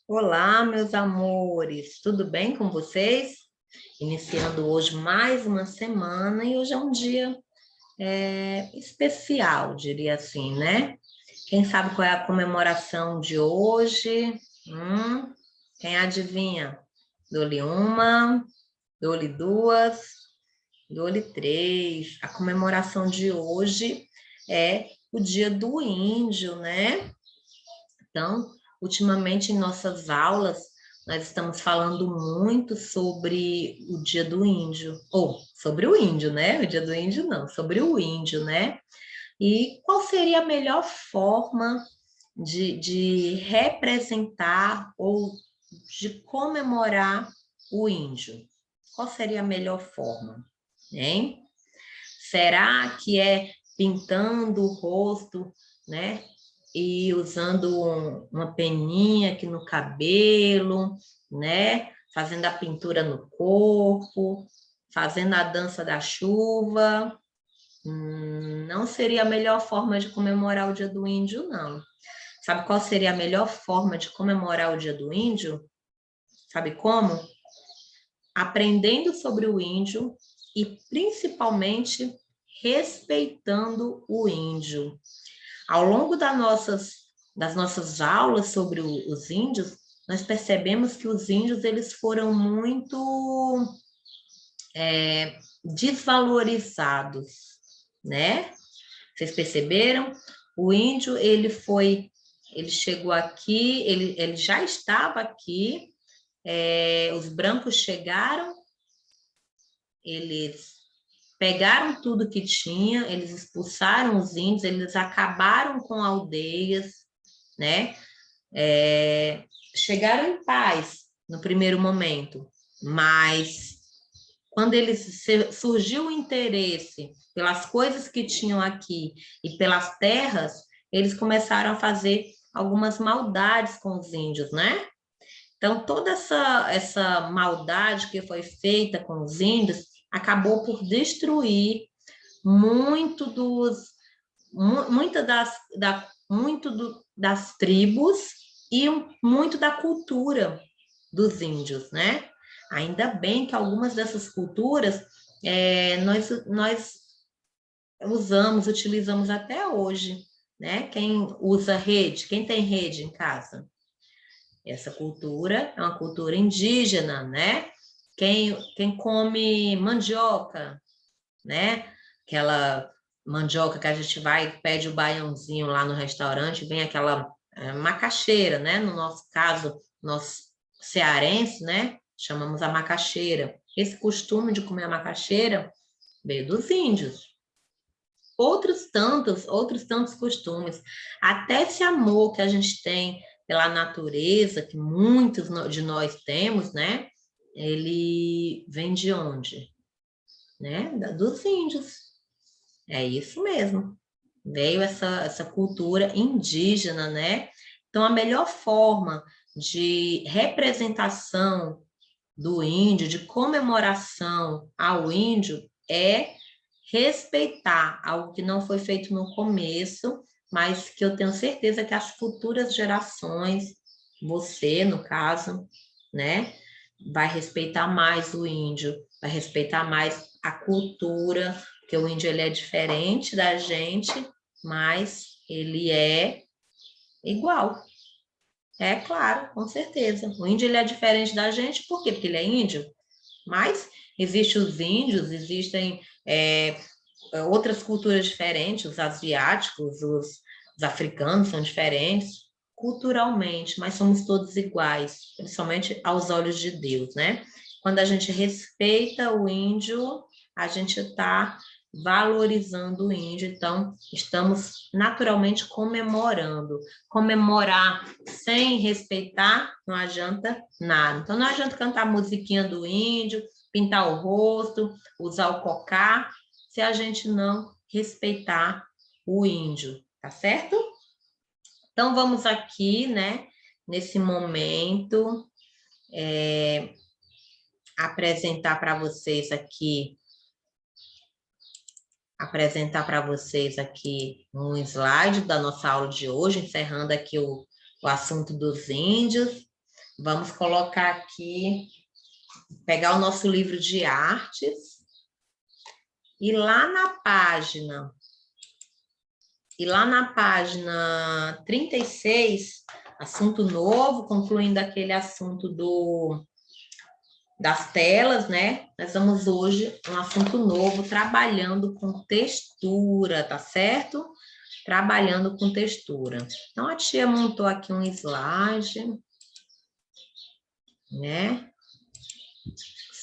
Olá, meus amores, tudo bem com vocês? Iniciando hoje mais uma semana e hoje é um dia especial, diria assim, né? Quem sabe qual é a comemoração de hoje? Hum, quem adivinha? Dou-lhe uma, dou-lhe duas, dou-lhe três. A comemoração de hoje é o Dia do Índio, né? Então, ultimamente em nossas aulas, nós estamos falando muito sobre o Dia do Índio, ou sobre o índio, né? O Dia do Índio não, sobre o índio, né? E qual seria a melhor forma de representar ou de comemorar o índio? Qual seria a melhor forma, hein? Será que é pintando o rosto, né? E usando uma peninha aqui no cabelo, né? Fazendo a pintura no corpo, fazendo a dança da chuva. Não seria a melhor forma de comemorar o Dia do Índio, não. Sabe qual seria a melhor forma de comemorar o Dia do Índio? Sabe como? Aprendendo sobre o índio e principalmente respeitando o índio. Ao longo das nossas aulas sobre os índios, nós percebemos que os índios eles foram muito desvalorizados, né? Vocês perceberam? O índio ele chegou aqui, ele já estava aqui, os brancos chegaram, eles pegaram tudo que tinha, eles expulsaram os índios, eles acabaram com aldeias, né? É, chegaram em paz no primeiro momento, mas quando surgiu o interesse pelas coisas que tinham aqui e pelas terras, eles começaram a fazer algumas maldades com os índios, né? Então, toda essa maldade que foi feita com os índios acabou por destruir muito dos muita das tribos e muito da cultura dos índios, né? Ainda bem que algumas dessas culturas nós utilizamos até hoje, né? Quem usa rede, quem tem rede em casa? Essa cultura é uma cultura indígena, né? Quem come mandioca, né? Aquela mandioca que a gente vai, pede o baiãozinho lá no restaurante, vem aquela macaxeira, né? No nosso caso, nós cearenses, né? Chamamos a macaxeira. Esse costume de comer a macaxeira veio dos índios. Outros tantos costumes. Até esse amor que a gente tem pela natureza, que muitos de nós temos, né? Ele vem de onde? Né? Dos índios. É isso mesmo. Veio essa cultura indígena, né? Então, a melhor forma de representação do índio, de comemoração ao índio, é respeitar algo que não foi feito no começo, mas que eu tenho certeza que as futuras gerações, você, no caso, né, vai respeitar mais o índio, vai respeitar mais a cultura, porque o índio ele é diferente da gente, mas ele é igual. É claro, com certeza. O índio ele é diferente da gente, por quê? Porque ele é índio. Mas existem os índios, existem outras culturas diferentes, os asiáticos, os africanos são diferentes culturalmente, mas somos todos iguais, principalmente aos olhos de Deus, né? Quando a gente respeita o índio, a gente está valorizando o índio, então estamos naturalmente comemorando. Comemorar sem respeitar não adianta nada. Então não adianta cantar a musiquinha do índio, pintar o rosto, usar o cocá, se a gente não respeitar o índio, tá certo? Então, vamos aqui, né, nesse momento, apresentar para vocês aqui, um slide da nossa aula de hoje, encerrando aqui o assunto dos índios. Vamos colocar aqui, pegar o nosso livro de artes, e lá na página 36, assunto novo, concluindo aquele assunto das telas, né? Nós vamos hoje um assunto novo, trabalhando com textura, tá certo? Trabalhando com textura. Então, a tia montou aqui um slide, né?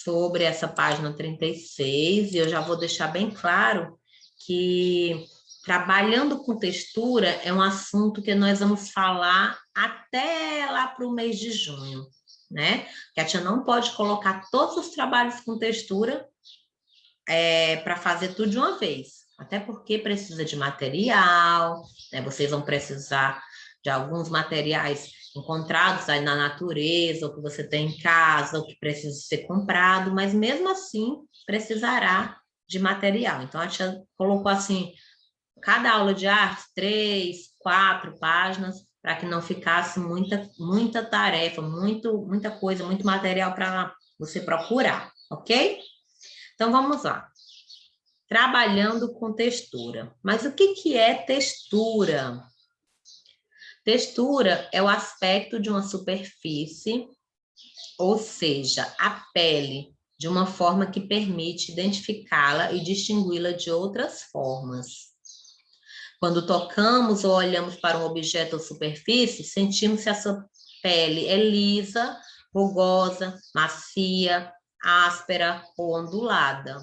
Sobre essa página 36, e eu já vou deixar bem claro que trabalhando com textura é um assunto que nós vamos falar até lá para o mês de junho, né? Que a tia não pode colocar todos os trabalhos com textura para fazer tudo de uma vez, até porque precisa de material, né? Vocês vão precisar de alguns materiais encontrados aí na natureza, ou que você tem em casa, ou que precisa ser comprado, mas mesmo assim precisará de material. Então, a tia colocou assim, cada aula de arte, 3, 4 páginas, para que não ficasse muita tarefa, muita coisa, muito material para você procurar, ok? Então, vamos lá. Trabalhando com textura. Mas o que é textura? Textura é o aspecto de uma superfície, ou seja, a pele, de uma forma que permite identificá-la e distingui-la de outras formas. Quando tocamos ou olhamos para um objeto ou superfície, sentimos se essa pele é lisa, rugosa, macia, áspera ou ondulada.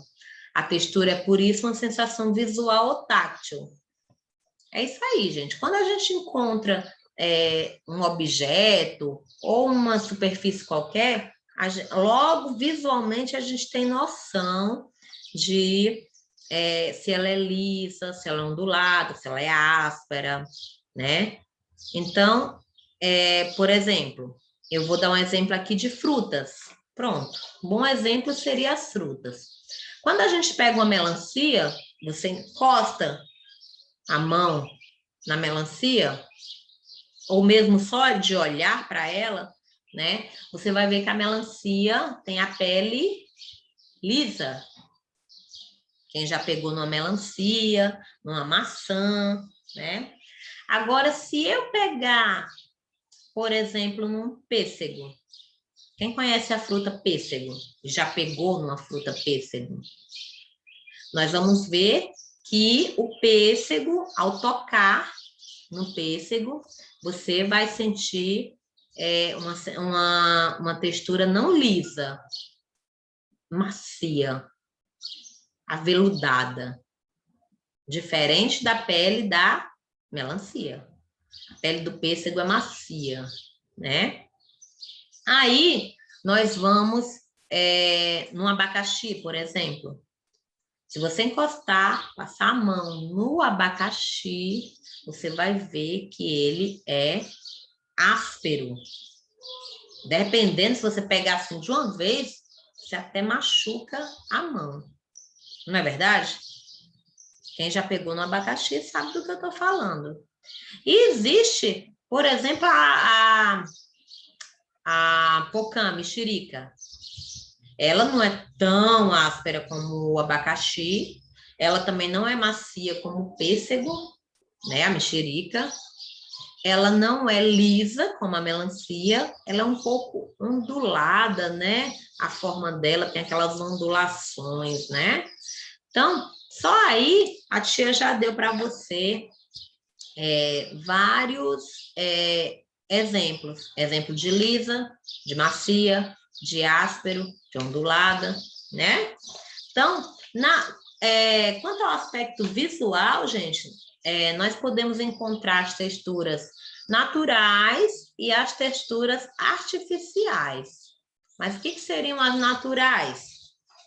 A textura é, por isso, uma sensação visual ou tátil. É isso aí, gente. Quando a gente encontra um objeto ou uma superfície qualquer, logo, visualmente, a gente tem noção de se ela é lisa, se ela é ondulada, se ela é áspera, né? Então, por exemplo, eu vou dar um exemplo aqui de frutas. Pronto. Um bom exemplo seria as frutas. Quando a gente pega uma melancia, você encosta a mão na melancia, ou mesmo só de olhar para ela, né? Você vai ver que a melancia tem a pele lisa. Quem já pegou numa melancia, numa maçã, né? Agora, se eu pegar, por exemplo, num pêssego, quem conhece a fruta pêssego? Já pegou numa fruta pêssego? Nós vamos ver que o pêssego, ao tocar no pêssego, você vai sentir uma textura não lisa, macia, aveludada, diferente da pele da melancia. A pele do pêssego é macia, né? Aí, nós vamos no abacaxi, por exemplo. Se você encostar, passar a mão no abacaxi, você vai ver que ele é áspero. Dependendo, se você pegar assim de uma vez, você até machuca a mão. Não é verdade? Quem já pegou no abacaxi sabe do que eu estou falando. E existe, por exemplo, a pocã, mexerica. Ela não é tão áspera como o abacaxi, ela também não é macia como o pêssego, né, a mexerica. Ela não é lisa como a melancia, ela é um pouco ondulada, né? A forma dela tem aquelas ondulações, né? Então, só aí a tia já deu para você vários exemplos. Exemplo de lisa, de macia, de áspero, de ondulada, né? Então, quanto ao aspecto visual, gente, nós podemos encontrar as texturas naturais e as texturas artificiais. Mas o que seriam as naturais?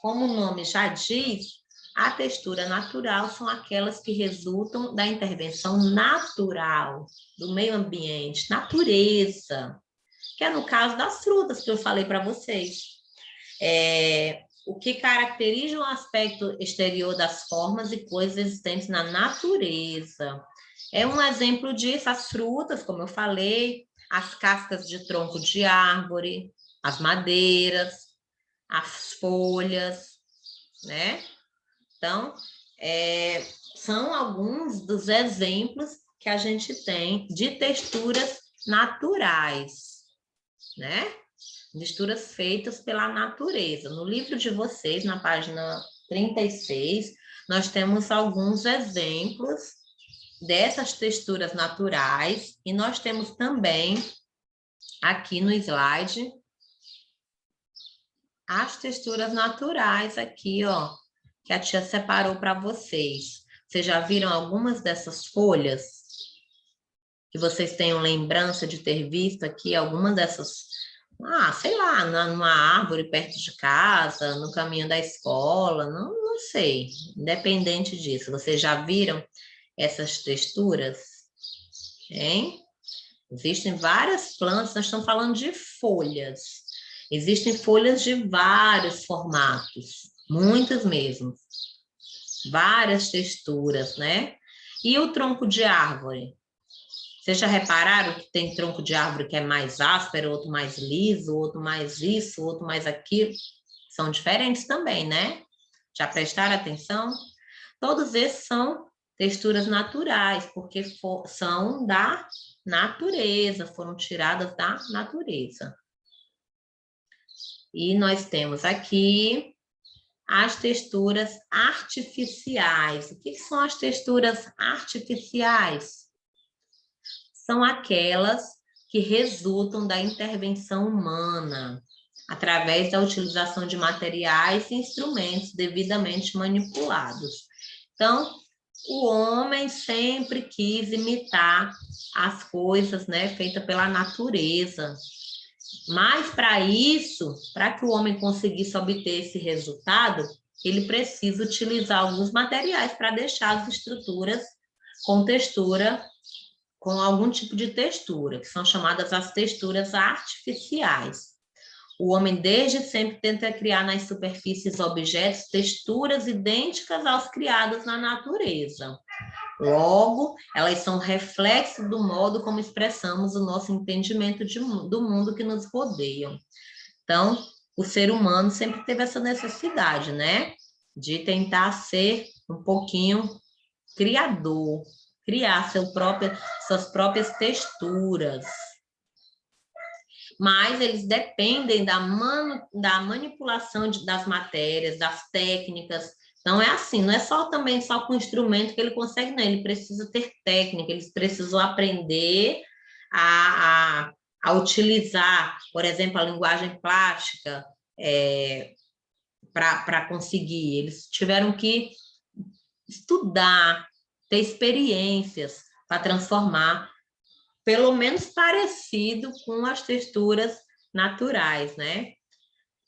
Como o nome já diz, a textura natural são aquelas que resultam da intervenção natural do meio ambiente, natureza, que é no caso das frutas que eu falei para vocês. O que caracteriza o aspecto exterior das formas e coisas existentes na natureza. É um exemplo disso, as frutas, como eu falei, as cascas de tronco de árvore, as madeiras, as folhas, né? Então, são alguns dos exemplos que a gente tem de texturas naturais, né? Texturas feitas pela natureza. No livro de vocês, na página 36, nós temos alguns exemplos dessas texturas naturais e nós temos também aqui no slide as texturas naturais aqui, ó, que a tia separou para vocês. Vocês já viram algumas dessas folhas? Que vocês tenham lembrança de ter visto aqui algumas dessas, sei lá, numa árvore perto de casa, no caminho da escola, não sei, independente disso. Vocês já viram essas texturas? Hein? Existem várias plantas, nós estamos falando de folhas. Existem folhas de vários formatos, muitas mesmo. Várias texturas, né? E o tronco de árvore? Vocês já repararam que tem tronco de árvore que é mais áspero, outro mais liso, outro mais isso, outro mais aquilo? São diferentes também, né? Já prestaram atenção? Todos esses são texturas naturais, porque são da natureza, foram tiradas da natureza. E nós temos aqui as texturas artificiais. O que são as texturas artificiais? São aquelas que resultam da intervenção humana, através da utilização de materiais e instrumentos devidamente manipulados. Então, o homem sempre quis imitar as coisas, né, feitas pela natureza. Mas para isso, para que o homem conseguisse obter esse resultado, ele precisa utilizar alguns materiais para deixar as estruturas com textura, com algum tipo de textura, que são chamadas as texturas artificiais. O homem desde sempre tenta criar nas superfícies objetos texturas idênticas aos criados na natureza. Logo, elas são reflexo do modo como expressamos o nosso entendimento do mundo que nos rodeia. Então, o ser humano sempre teve essa necessidade, né? De tentar ser um pouquinho criador, criar suas próprias texturas. Mas eles dependem da manipulação das matérias, das técnicas. Então, é assim, não é só com instrumento que ele consegue, não. Ele precisa ter técnica, eles precisam aprender a utilizar, por exemplo, a linguagem plástica para conseguir. Eles tiveram que estudar, ter experiências para transformar, pelo menos parecido com as texturas naturais, né?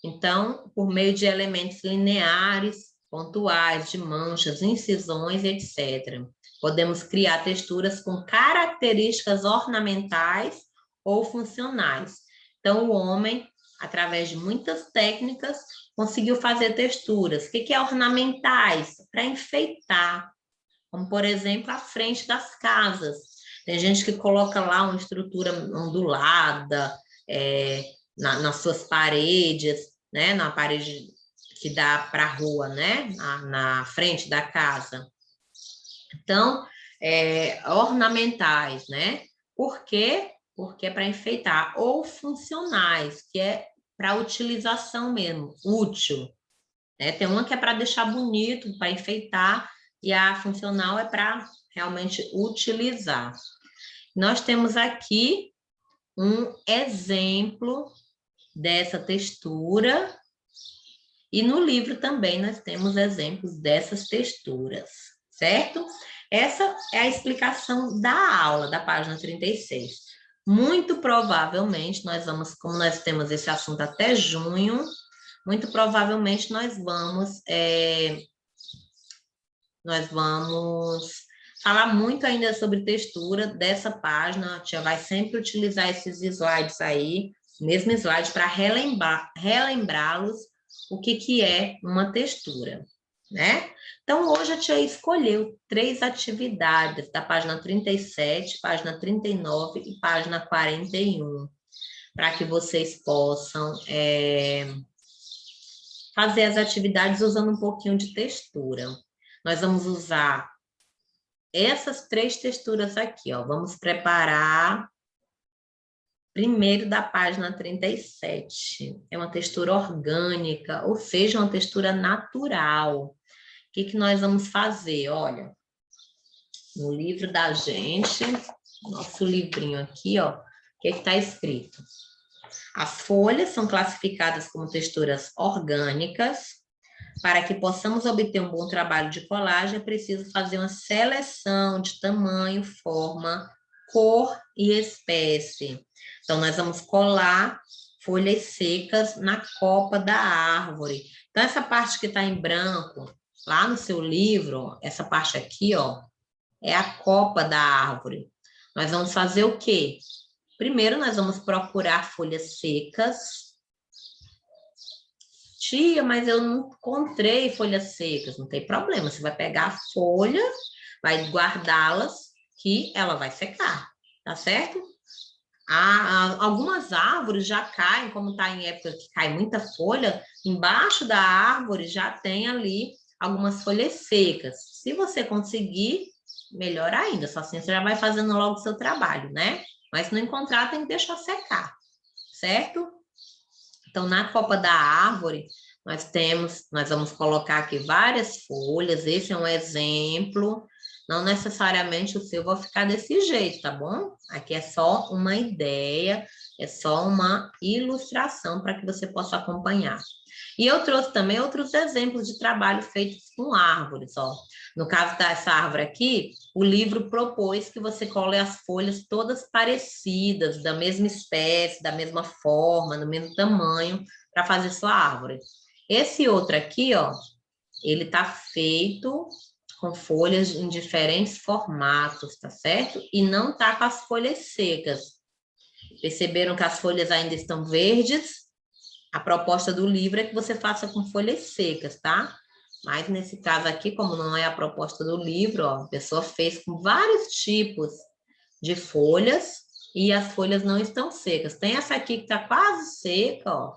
Então, por meio de elementos lineares, pontuais, de manchas, incisões, etc. Podemos criar texturas com características ornamentais ou funcionais. Então, o homem, através de muitas técnicas, conseguiu fazer texturas. O que é ornamentais? Para enfeitar, como, por exemplo, a frente das casas. Tem gente que coloca lá uma estrutura ondulada nas suas paredes, né? Na parede que dá para a rua, né? Na frente da casa. Então, ornamentais, né? Por quê? Porque é para enfeitar. Ou funcionais, que é para utilização mesmo, útil. Né? Tem uma que é para deixar bonito, para enfeitar, e a funcional é para realmente utilizar. Nós temos aqui um exemplo dessa textura, e no livro também nós temos exemplos dessas texturas, certo? Essa é a explicação da aula, da página 36. Muito provavelmente, como nós temos esse assunto até junho, muito provavelmente nós vamos falar muito ainda sobre textura dessa página. A tia vai sempre utilizar esses slides aí, mesmo slide, para relembrá-los o que é uma textura. né? Então, hoje a tia escolheu 3 atividades, da página 37, página 39 e página 41, para que vocês possam fazer as atividades usando um pouquinho de textura. Nós vamos usar essas 3 texturas aqui, ó. Vamos preparar primeiro da página 37. É uma textura orgânica, ou seja, uma textura natural. O que nós vamos fazer? Olha, no livro da gente, nosso livrinho aqui, ó, o que está escrito? As folhas são classificadas como texturas orgânicas. Para que possamos obter um bom trabalho de colagem, é preciso fazer uma seleção de tamanho, forma, cor e espécie. Então, nós vamos colar folhas secas na copa da árvore. Então, essa parte que está em branco, lá no seu livro, essa parte aqui, ó, é a copa da árvore. Nós vamos fazer o quê? Primeiro, nós vamos procurar folhas secas. Tia, mas eu não encontrei folhas secas. Não tem problema, você vai pegar a folha, vai guardá-las, que ela vai secar, tá certo? Algumas árvores já caem, como está em época que cai muita folha, embaixo da árvore já tem ali algumas folhas secas. Se você conseguir, melhor ainda, só assim você já vai fazendo logo o seu trabalho, né? Mas se não encontrar, tem que deixar secar, certo? Então, na copa da árvore, nós vamos colocar aqui várias folhas, esse é um exemplo, não necessariamente o seu vai ficar desse jeito, tá bom? Aqui é só uma ideia, é só uma ilustração para que você possa acompanhar. E eu trouxe também outros exemplos de trabalho feitos com árvores, ó. No caso dessa árvore aqui, o livro propôs que você cole as folhas todas parecidas, da mesma espécie, da mesma forma, do mesmo tamanho, para fazer sua árvore. Esse outro aqui, ó, ele tá feito com folhas em diferentes formatos, tá certo? E não tá com as folhas secas. Perceberam que as folhas ainda estão verdes? A proposta do livro é que você faça com folhas secas, tá? Mas nesse caso aqui, como não é a proposta do livro, ó, a pessoa fez com vários tipos de folhas e as folhas não estão secas. Tem essa aqui que está quase seca, ó.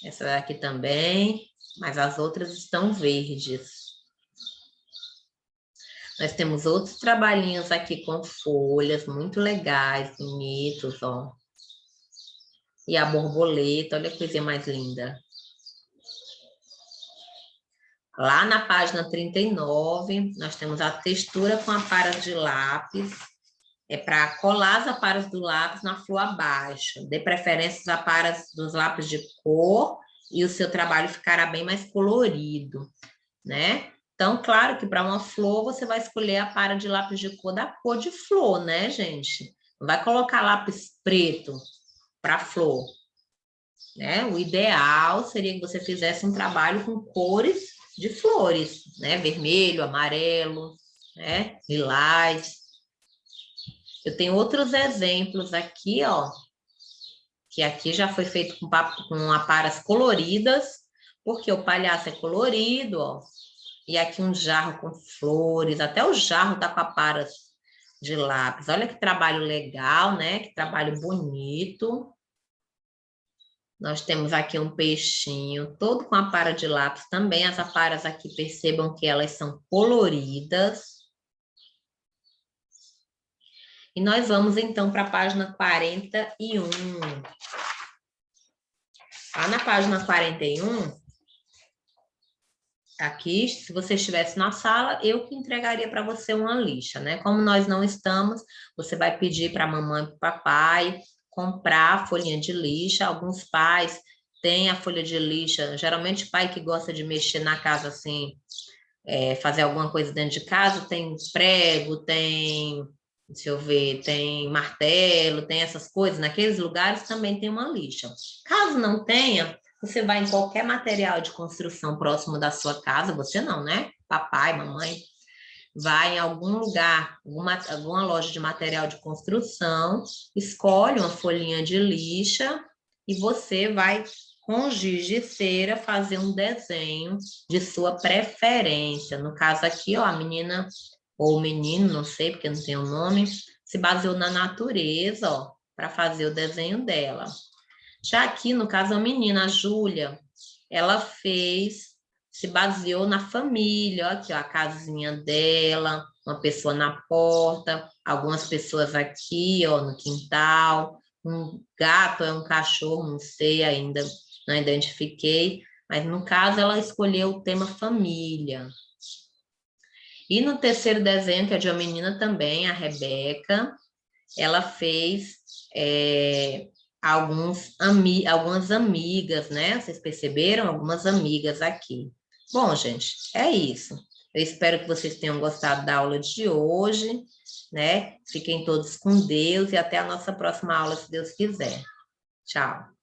Essa daqui também, mas as outras estão verdes. Nós temos outros trabalhinhos aqui com folhas muito legais, bonitos, ó. E a borboleta, olha que coisa mais linda. Lá na página 39, nós temos a textura com aparas de lápis. É para colar as aparas do lápis na flor abaixo. Dê preferência às aparas dos lápis de cor e o seu trabalho ficará bem mais colorido, né? Então, claro que para uma flor você vai escolher a para de lápis de cor da cor de flor, né, gente? Não vai colocar lápis preto para flor, né? O ideal seria que você fizesse um trabalho com cores de flores, né? Vermelho, amarelo, né? Lilás. Eu tenho outros exemplos aqui, ó, que aqui já foi feito com aparas coloridas, porque o palhaço é colorido, ó. E aqui um jarro com flores, até o jarro tá com aparas de lápis. Olha que trabalho legal, né? Que trabalho bonito. Nós temos aqui um peixinho, todo com apara de lápis também. As aparas aqui, percebam que elas são coloridas. E nós vamos, então, para a página 41. Lá na página 41, aqui, se você estivesse na sala, eu que entregaria para você uma lixa, né? Como nós não estamos, você vai pedir para a mamãe e para o papai comprar a folhinha de lixa. Alguns pais têm a folha de lixa, geralmente pai que gosta de mexer na casa assim, fazer alguma coisa dentro de casa, tem prego, tem, deixa eu ver, tem martelo, tem essas coisas. Naqueles lugares também tem uma lixa. Caso não tenha, você vai em qualquer material de construção próximo da sua casa, você não, né? Papai, mamãe, vai em algum lugar, alguma loja de material de construção, escolhe uma folhinha de lixa e você vai com giz de cera, fazer um desenho de sua preferência. No caso aqui, ó, a menina ou o menino, não sei porque não tem o nome, se baseou na natureza, ó, para fazer o desenho dela. Já aqui, no caso, a menina, a Júlia, ela se baseou na família, ó, aqui, ó, a casinha dela, uma pessoa na porta, algumas pessoas aqui, ó, no quintal, um gato, é um cachorro, não sei ainda, não identifiquei, mas no caso ela escolheu o tema família. E no terceiro desenho, que é de uma menina também, a Rebeca, ela fez algumas amigas, né? Vocês perceberam? Algumas amigas aqui. Bom, gente, é isso. Eu espero que vocês tenham gostado da aula de hoje, né? Fiquem todos com Deus e até a nossa próxima aula, se Deus quiser. Tchau.